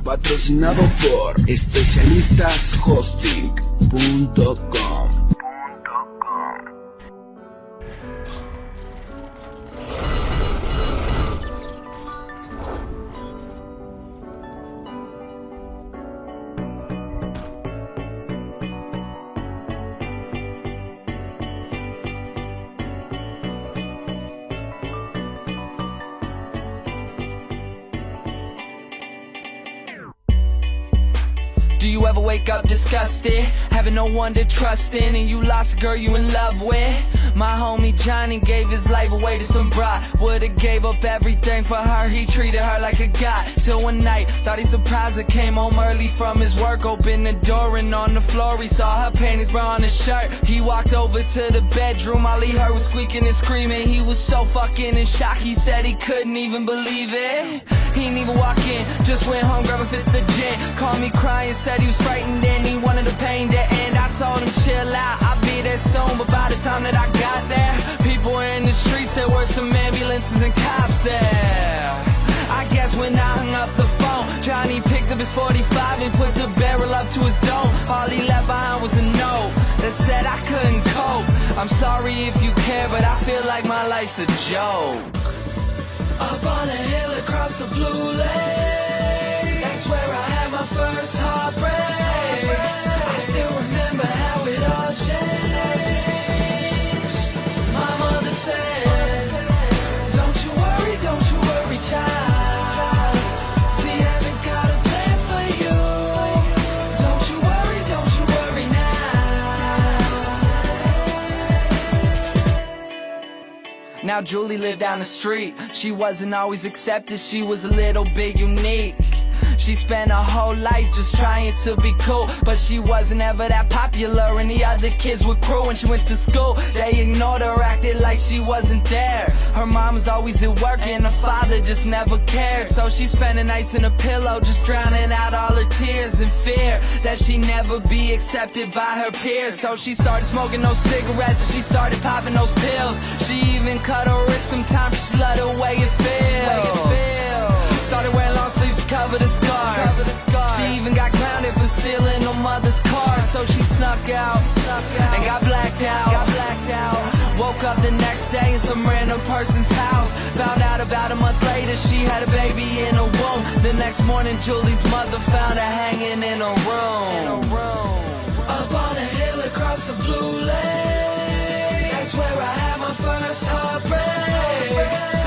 patrocinado por especialistashosting.com. Do you ever wake up disgusted, having no one to trust in, and you lost a girl you in love with? My homie Johnny gave his life away to some bride. Would've gave up everything for her, he treated her like a god. Till one night, thought he surprised her, came home early from his work, opened the door and on the floor he saw her panties, bra on his shirt. He walked over to the bedroom, all he heard was squeaking and screaming. He was so fucking in shock, he said he couldn't even believe it. He didn't even walk in, just went home, grabbed a fifth of gin. Called me crying, said he was frightened and he wanted the pain to end. I told him chill out, I'll be there soon. But by the time that I got there, people were in the streets, there were some ambulances and cops there. I guess when I hung up the phone, Johnny picked up his 45 and put the barrel up to his dome. All he left behind was a note that said I couldn't cope. I'm sorry if you care, but I feel like my life's a joke. Up on a hill across the blue lake, that's where I had my first heartbreak. I still remember how it all changed. My mother said, don't you worry, child. See, heaven's got a plan for you. Don't you worry now. Now Julie lived down the street. She wasn't always accepted, she was a little bit unique. She spent her whole life just trying to be cool, but she wasn't ever that popular and the other kids were cruel. When she went to school, they ignored her, acted like she wasn't there. Her mom was always at work and her father just never cared. So she spent the nights in a pillow just drowning out all her tears in fear that she'd never be accepted by her peers. So she started smoking those cigarettes and she started popping those pills. She even cut her wrist sometimes, she loved the way it feels. Started wearing long sleeves to cover the scars. She even got grounded for stealing her mother's car. So she snuck out and got blacked out. Woke up the next day in some random person's house. Found out about a month later she had a baby in her womb. The next morning Julie's mother found her hanging in her room. Up on a hill across the blue lake, that's where I had my first heartbreak.